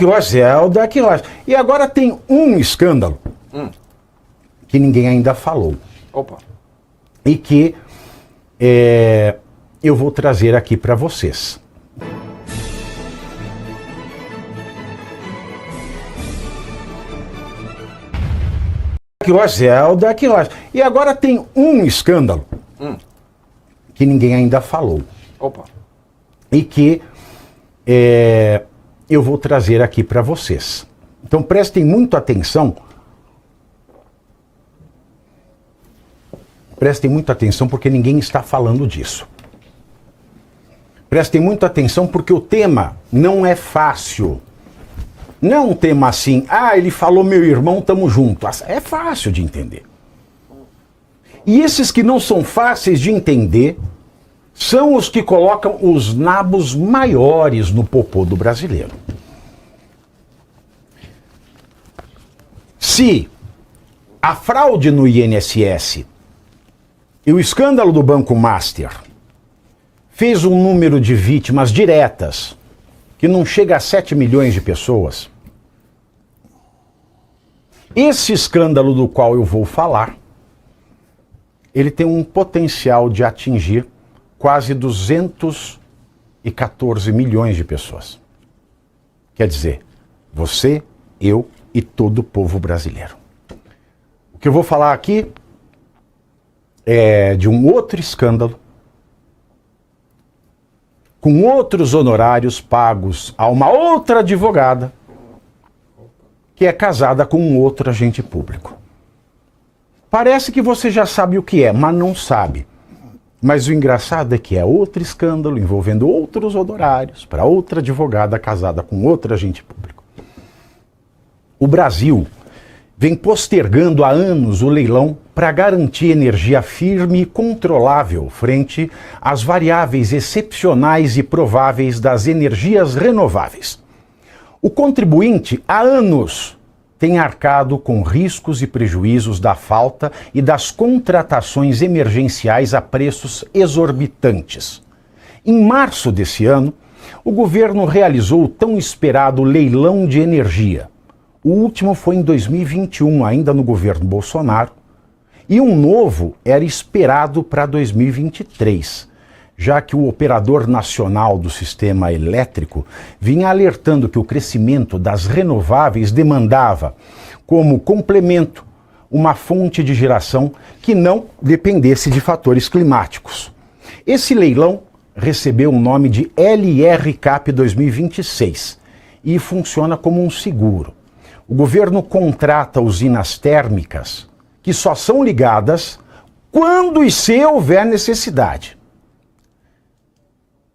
que Zelda, que Rocha. E agora tem um escândalo que ninguém ainda falou. Opa. E que eu vou trazer aqui para vocês. Que Zelda, que Rocha. E agora tem um escândalo que ninguém ainda falou. Opa. E que eu vou trazer aqui para vocês. Então prestem muito atenção. Prestem muita atenção porque ninguém está falando disso. Prestem muita atenção porque o tema não é fácil. Não é um tema assim, ele falou meu irmão, tamo junto. É fácil de entender. E esses que não são fáceis de entender são os que colocam os nabos maiores no popô do brasileiro. Se a fraude no INSS e o escândalo do Banco Master fez um número de vítimas diretas que não chega a 7 milhões de pessoas, esse escândalo do qual eu vou falar, ele tem um potencial de atingir quase 214 milhões de pessoas. Quer dizer, você, eu e todo o povo brasileiro. O que eu vou falar aqui é de um outro escândalo, com outros honorários pagos a uma outra advogada, que é casada com um outro agente público. Parece que você já sabe o que é, mas não sabe. Mas o engraçado é que é outro escândalo envolvendo outros honorários para outra advogada casada com outro agente público. O Brasil vem postergando há anos o leilão para garantir energia firme e controlável frente às variáveis excepcionais e prováveis das energias renováveis. O contribuinte, há anos, tem arcado com riscos e prejuízos da falta e das contratações emergenciais a preços exorbitantes. Em março desse ano, o governo realizou o tão esperado leilão de energia. O último foi em 2021, ainda no governo Bolsonaro, e um novo era esperado para 2023, já que o operador nacional do sistema elétrico vinha alertando que o crescimento das renováveis demandava, como complemento, uma fonte de geração que não dependesse de fatores climáticos. Esse leilão recebeu o nome de LRCAP 2026 e funciona como um seguro. O governo contrata usinas térmicas que só são ligadas quando e se houver necessidade.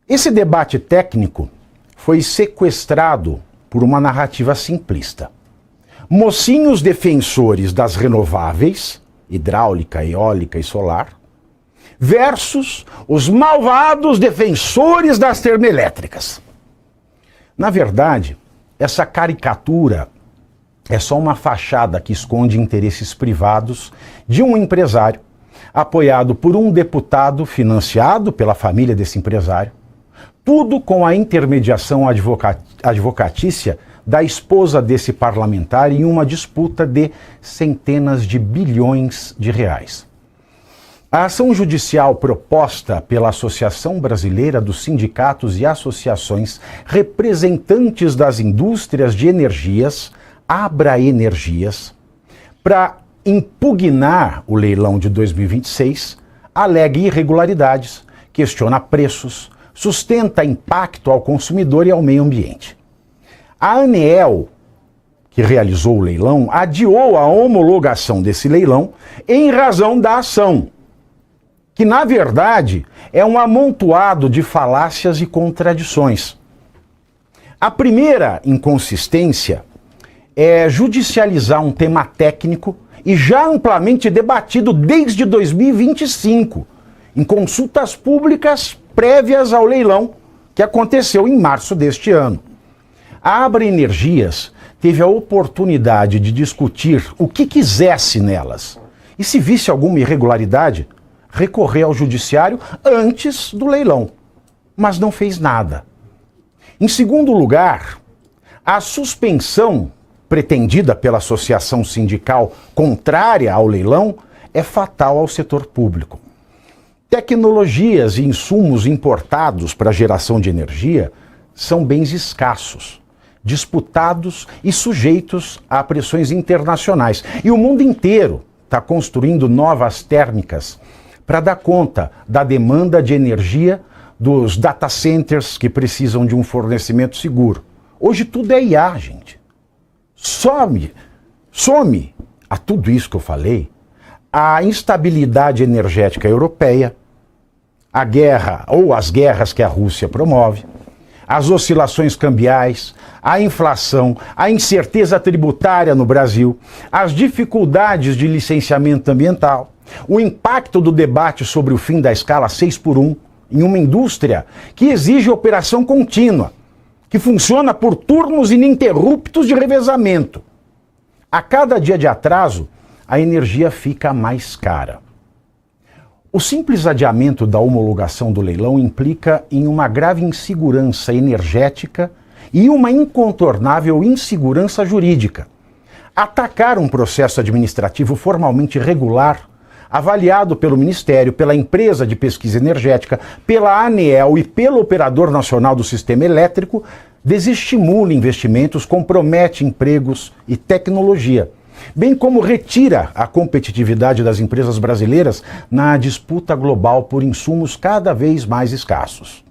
Esse debate técnico foi sequestrado por uma narrativa simplista. Mocinhos defensores das renováveis, hidráulica, eólica e solar, versus os malvados defensores das termoelétricas. Na verdade, essa caricatura é só uma fachada que esconde interesses privados de um empresário, apoiado por um deputado financiado pela família desse empresário, tudo com a intermediação advocatícia da esposa desse parlamentar em uma disputa de centenas de bilhões de reais. A ação judicial proposta pela Associação Brasileira dos Sindicatos e Associações Representantes das Indústrias de Energias, Abraenergias, para impugnar o leilão de 2026, alega irregularidades, questiona preços, sustenta impacto ao consumidor e ao meio ambiente. A ANEEL, que realizou o leilão, adiou a homologação desse leilão em razão da ação, que na verdade é um amontoado de falácias e contradições. A primeira inconsistência é judicializar um tema técnico e já amplamente debatido desde 2025, em consultas públicas prévias ao leilão que aconteceu em março deste ano. A Abraenergias teve a oportunidade de discutir o que quisesse nelas e, se visse alguma irregularidade, recorrer ao judiciário antes do leilão, mas não fez nada. Em segundo lugar, A suspensão pretendida pela associação sindical contrária ao leilão é fatal ao setor público. Tecnologias e insumos importados para a geração de energia são bens escassos, disputados e sujeitos a pressões internacionais. E o mundo inteiro está construindo novas térmicas para dar conta da demanda de energia dos data centers que precisam de um fornecimento seguro. Hoje tudo é IA, gente. Some a tudo isso que eu falei, a instabilidade energética europeia, a guerra ou as guerras que a Rússia promove, as oscilações cambiais, a inflação, a incerteza tributária no Brasil, as dificuldades de licenciamento ambiental, o impacto do debate sobre o fim da escala 6x1 em uma indústria que exige operação contínua, que funciona por turnos ininterruptos de revezamento. A cada dia de atraso, a energia fica mais cara. O simples adiamento da homologação do leilão implica em uma grave insegurança energética e uma incontornável insegurança jurídica. Atacar um processo administrativo formalmente regular, avaliado pelo Ministério, pela empresa de pesquisa energética, pela ANEEL e pelo Operador Nacional do Sistema Elétrico, desestimula investimentos, compromete empregos e tecnologia, bem como retira a competitividade das empresas brasileiras na disputa global por insumos cada vez mais escassos.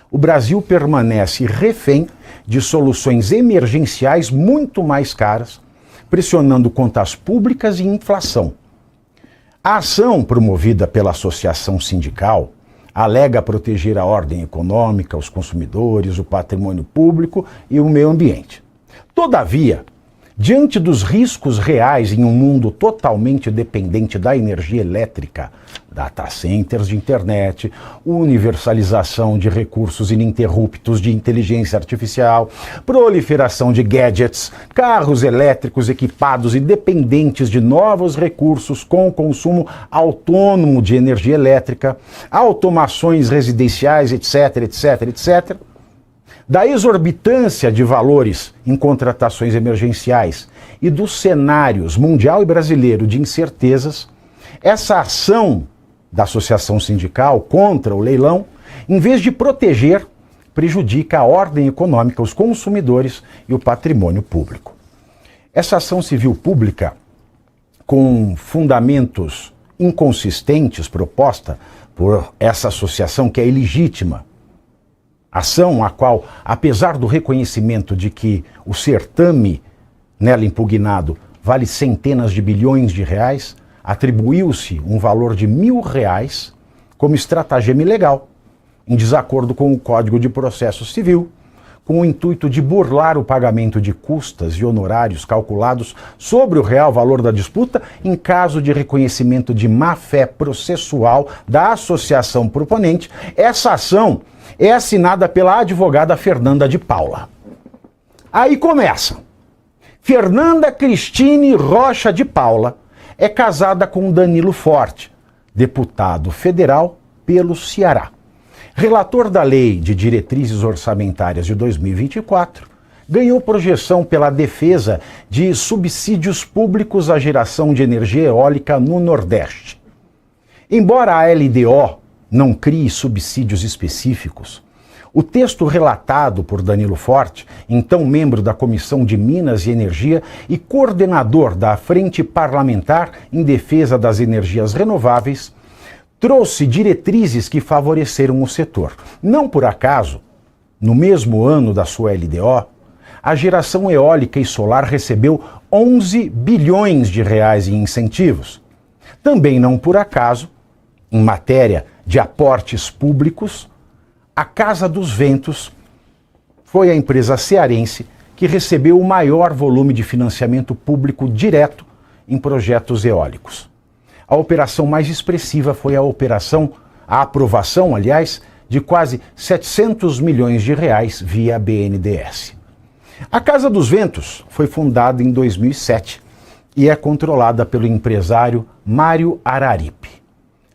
O Brasil permanece refém de soluções emergenciais muito mais caras, pressionando contas públicas e inflação. A ação promovida pela associação sindical alega proteger a ordem econômica, os consumidores, o patrimônio público e o meio ambiente. Todavia, diante dos riscos reais em um mundo totalmente dependente da energia elétrica, data centers de internet, universalização de recursos ininterruptos de inteligência artificial, proliferação de gadgets, carros elétricos equipados e dependentes de novos recursos com consumo autônomo de energia elétrica, automações residenciais, etc, etc, etc., da exorbitância de valores em contratações emergenciais e dos cenários mundial e brasileiro de incertezas, essa ação da associação sindical contra o leilão, em vez de proteger, prejudica a ordem econômica, os consumidores e o patrimônio público. Essa ação civil pública, com fundamentos inconsistentes proposta por essa associação que é ilegítima, ação a qual, apesar do reconhecimento de que o certame nela impugnado vale centenas de bilhões de reais, atribuiu-se um valor de R$ 1.000 como estratagema ilegal, em desacordo com o Código de Processo Civil, com o intuito de burlar o pagamento de custas e honorários calculados sobre o real valor da disputa em caso de reconhecimento de má-fé processual da associação proponente. Essa ação é assinada pela advogada Fernanda de Paula. Aí começa. Fernanda Cristine Rocha de Paula é casada com Danilo Forte, deputado federal pelo Ceará. Relator da Lei de Diretrizes Orçamentárias de 2024, ganhou projeção pela defesa de subsídios públicos à geração de energia eólica no Nordeste. Embora a LDO não crie subsídios específicos, o texto relatado por Danilo Forte, então membro da Comissão de Minas e Energia e coordenador da Frente Parlamentar em Defesa das Energias Renováveis, trouxe diretrizes que favoreceram o setor. Não por acaso, no mesmo ano da sua LDO, a geração eólica e solar recebeu 11 bilhões de reais em incentivos. Também não por acaso, em matéria de aportes públicos, a Casa dos Ventos foi a empresa cearense que recebeu o maior volume de financiamento público direto em projetos eólicos. A operação mais expressiva foi a aprovação, aliás, de quase 700 milhões de reais via BNDES. A Casa dos Ventos foi fundada em 2007 e é controlada pelo empresário Mário Araripe.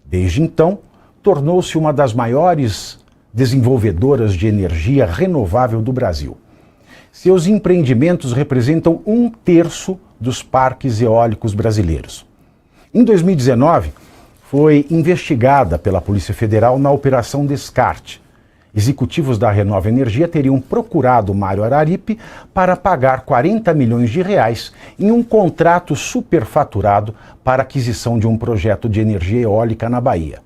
Desde então, tornou-se uma das maiores desenvolvedoras de energia renovável do Brasil. Seus empreendimentos representam 1/3 dos parques eólicos brasileiros. Em 2019, foi investigada pela Polícia Federal na Operação Descarte. Executivos da Renova Energia teriam procurado Mário Araripe para pagar 40 milhões de reais em um contrato superfaturado para aquisição de um projeto de energia eólica na Bahia.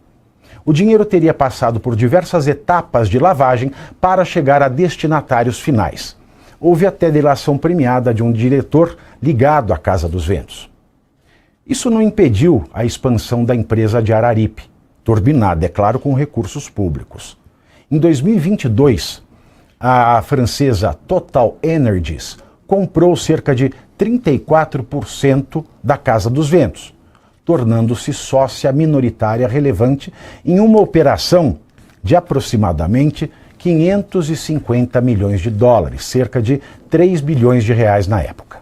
O dinheiro teria passado por diversas etapas de lavagem para chegar a destinatários finais. Houve até delação premiada de um diretor ligado à Casa dos Ventos. Isso não impediu a expansão da empresa de Araripe, turbinada, é claro, com recursos públicos. Em 2022, a francesa Total Energies comprou cerca de 34% da Casa dos Ventos, tornando-se sócia minoritária relevante em uma operação de aproximadamente 550 milhões de dólares, cerca de 3 bilhões de reais na época,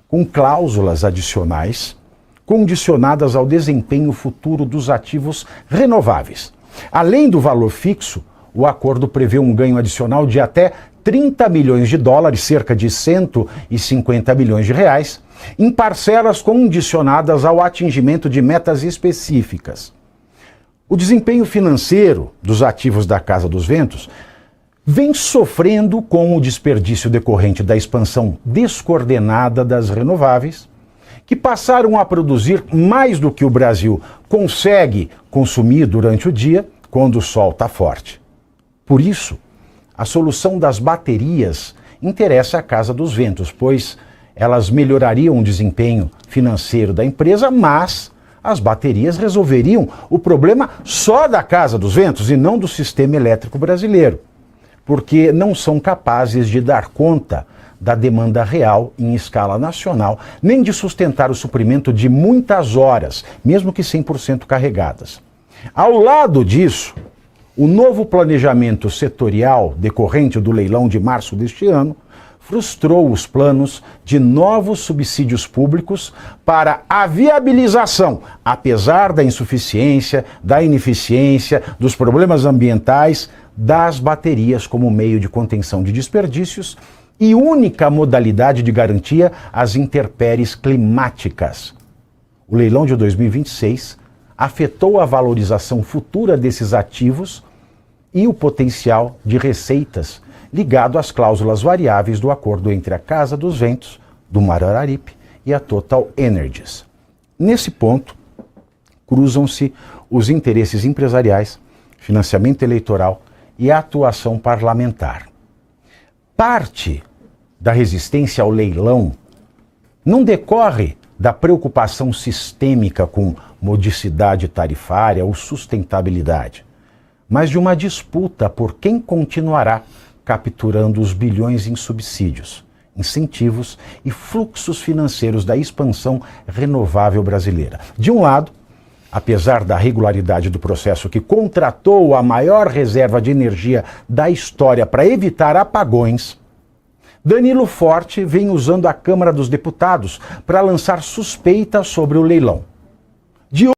com cláusulas adicionais condicionadas ao desempenho futuro dos ativos renováveis. Além do valor fixo, o acordo prevê um ganho adicional de até 30 milhões de dólares, cerca de 150 milhões de reais, em parcelas condicionadas ao atingimento de metas específicas. O desempenho financeiro dos ativos da Casa dos Ventos vem sofrendo com o desperdício decorrente da expansão descoordenada das renováveis, que passaram a produzir mais do que o Brasil consegue consumir durante o dia, quando o sol está forte. Por isso, a solução das baterias interessa à Casa dos Ventos, pois elas melhorariam o desempenho financeiro da empresa, mas as baterias resolveriam o problema só da Casa dos Ventos e não do sistema elétrico brasileiro, porque não são capazes de dar conta da demanda real em escala nacional, nem de sustentar o suprimento de muitas horas, mesmo que 100% carregadas. Ao lado disso, o novo planejamento setorial decorrente do leilão de março deste ano frustrou os planos de novos subsídios públicos para a viabilização, apesar da insuficiência, da ineficiência, dos problemas ambientais, das baterias como meio de contenção de desperdícios e única modalidade de garantia às intempéries climáticas. O leilão de 2026 afetou a valorização futura desses ativos e o potencial de receitas ligado às cláusulas variáveis do acordo entre a Casa dos Ventos, do Mário Araripe, e a Total Energies. Nesse ponto, cruzam-se os interesses empresariais, financiamento eleitoral e a atuação parlamentar. Parte da resistência ao leilão não decorre da preocupação sistêmica com modicidade tarifária ou sustentabilidade, mas de uma disputa por quem continuará capturando os bilhões em subsídios, incentivos e fluxos financeiros da expansão renovável brasileira. De um lado, apesar da regularidade do processo que contratou a maior reserva de energia da história para evitar apagões, Danilo Forte vem usando a Câmara dos Deputados para lançar suspeitas sobre o leilão.